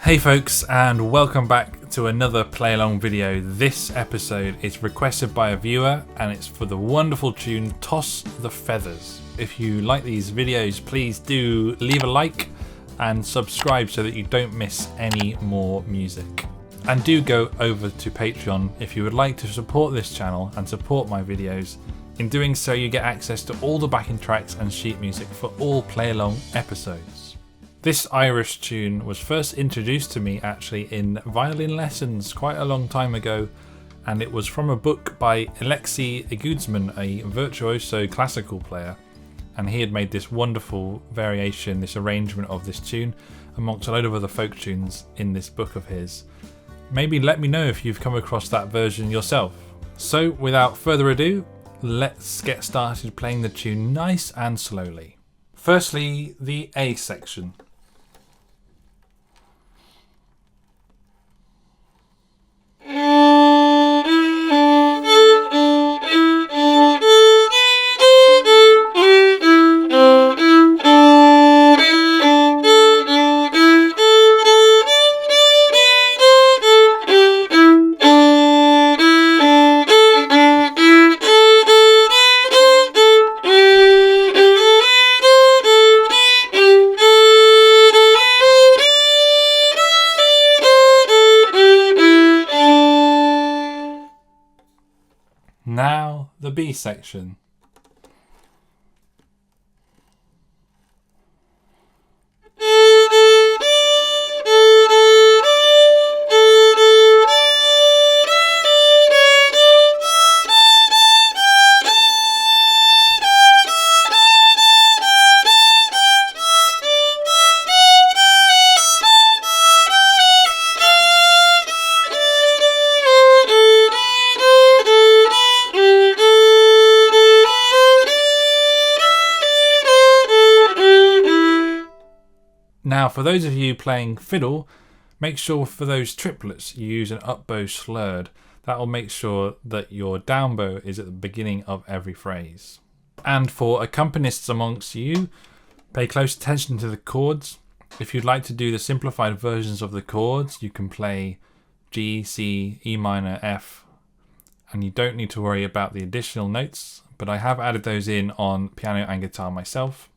Hey folks, and welcome back to another play along video. This episode is requested by a viewer and it's for the wonderful tune Toss the Feathers. If you like these videos, please do leave a like and subscribe so that you don't miss any more music. And do go over to Patreon if you would like to support this channel and support my videos. In doing so, you get access to all the backing tracks and sheet music for all play along episodes. This Irish tune was first introduced to me actually in violin lessons quite a long time ago, and it was from a book by Alexei Iguzman, a virtuoso classical player, and he had made this wonderful variation, this arrangement of this tune amongst a load of other folk tunes in this book of his. Maybe let me know if you've come across that version yourself. So without further ado, let's get started playing the tune nice and slowly. Firstly, the A section. Now the B section. Now, for those of you playing fiddle, make sure for those triplets you use an up bow slurred. That will make sure that your down bow is at the beginning of every phrase. And for accompanists amongst you, pay close attention to the chords. If you'd like to do the simplified versions of the chords, you can play G, C, E minor, F, and you don't need to worry about the additional notes, but I have added those in on piano and guitar myself.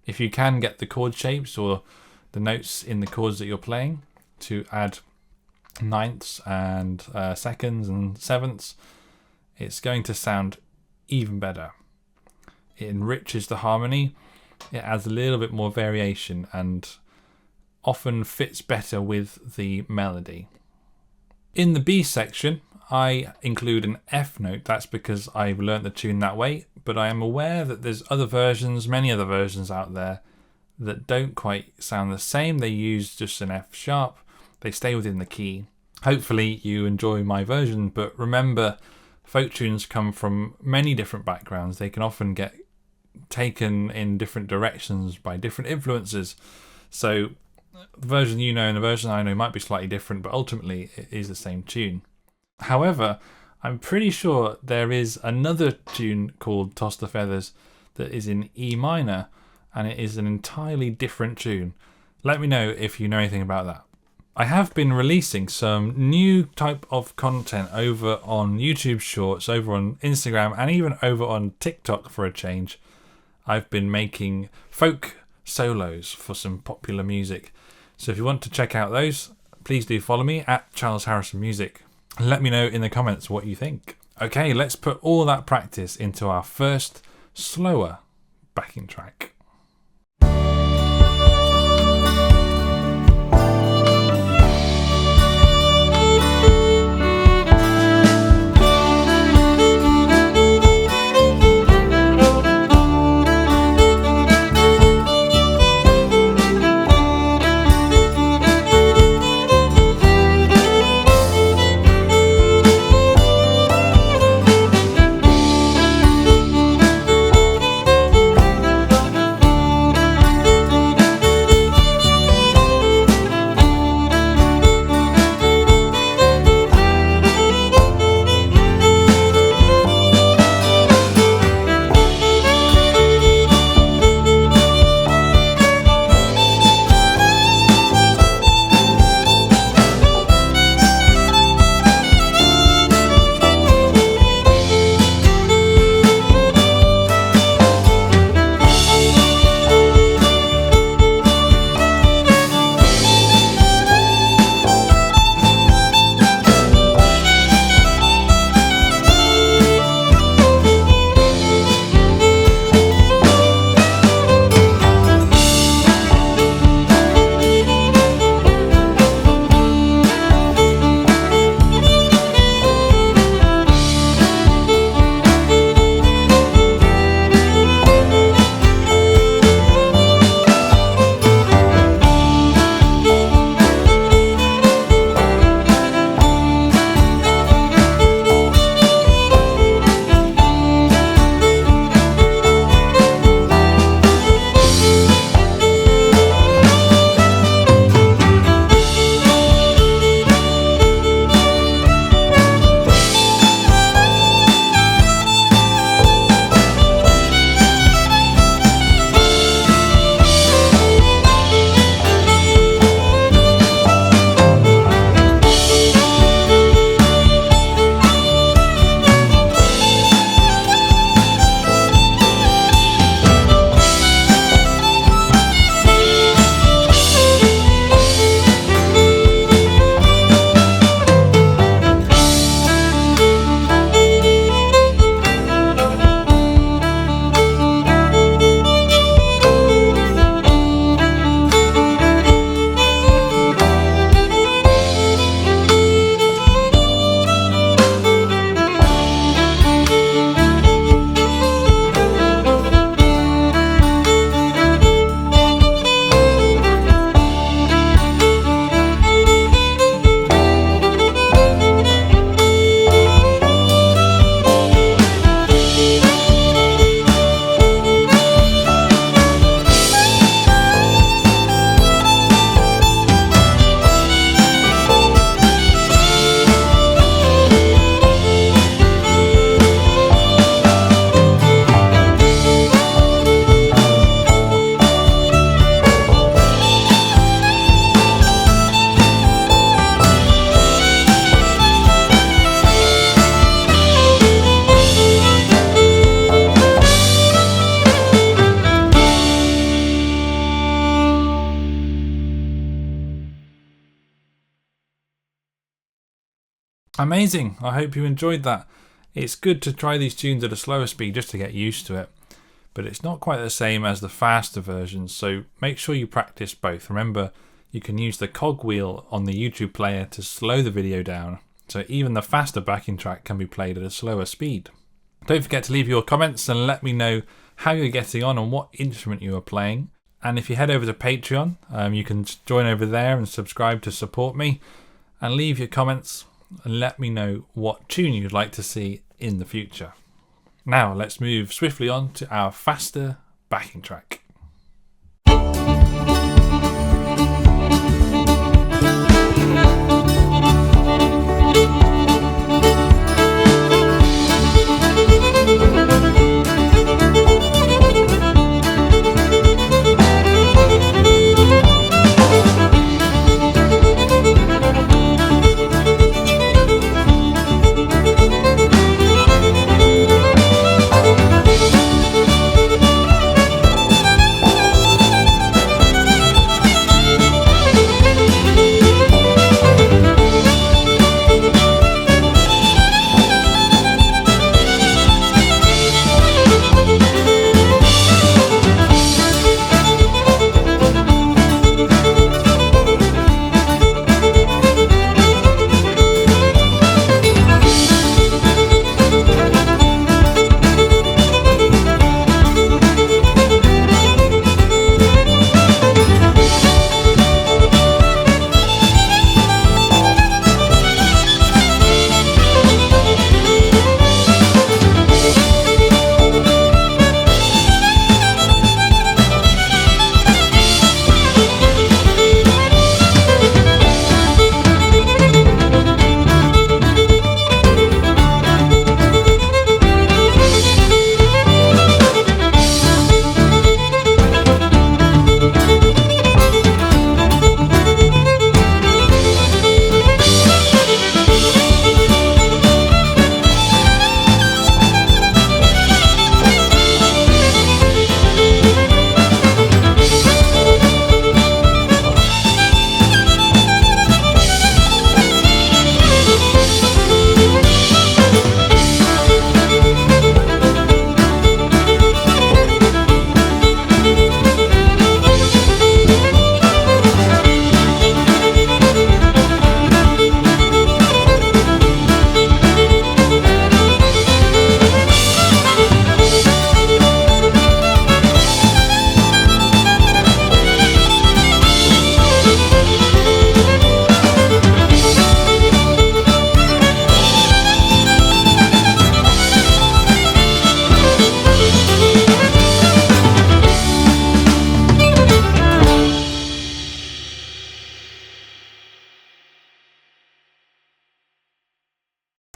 If you can get the chord shapes or the notes in the chords that you're playing to add ninths and seconds and sevenths, it's going to sound even better. It enriches the harmony, it adds a little bit more variation and often fits better with the melody. In the B section, I include an F note. That's because I've learnt the tune that way, but I am aware that there's other versions, many other versions out there that don't quite sound the same. They use just an F sharp. They stay within the key. Hopefully you enjoy my version, but remember, folk tunes come from many different backgrounds. They can often get taken in different directions by different influences. So the version you know and the version I know might be slightly different, but ultimately it is the same tune. However, I'm pretty sure there is another tune called Toss the Feathers that is in E minor, and it is an entirely different tune. Let me know if you know anything about that. I have been releasing some new type of content over on YouTube Shorts, over on Instagram, and even over on TikTok for a change. I've been making folk solos for some popular music. So if you want to check out those, please do follow me at Charles Harrison Music. Let me know in the comments what you think. Okay, let's put all that practice into our first slower backing track. Amazing, I hope you enjoyed that. It's good to try these tunes at a slower speed just to get used to it, but it's not quite the same as the faster versions, so make sure you practice both. Remember, you can use the cog wheel on the YouTube player to slow the video down, so even the faster backing track can be played at a slower speed. Don't forget to leave your comments and let me know how you're getting on and what instrument you are playing. And if you head over to Patreon, you can join over there and subscribe to support me, and leave your comments and let me know what tune you'd like to see in the future. Now let's move swiftly on to our faster backing track.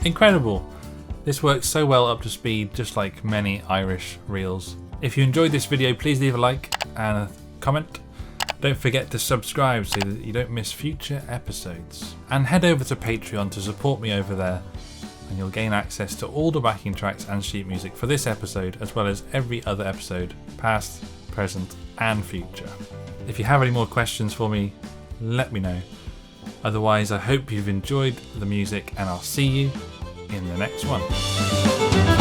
Incredible! This works so well up to speed, just like many Irish reels. If you enjoyed this video, please leave a like and a comment. Don't forget to subscribe so that you don't miss future episodes. And head over to Patreon to support me over there, and you'll gain access to all the backing tracks and sheet music for this episode, as well as every other episode, past, present and future. If you have any more questions for me, let me know. Otherwise, I hope you've enjoyed the music, and I'll see you in the next one.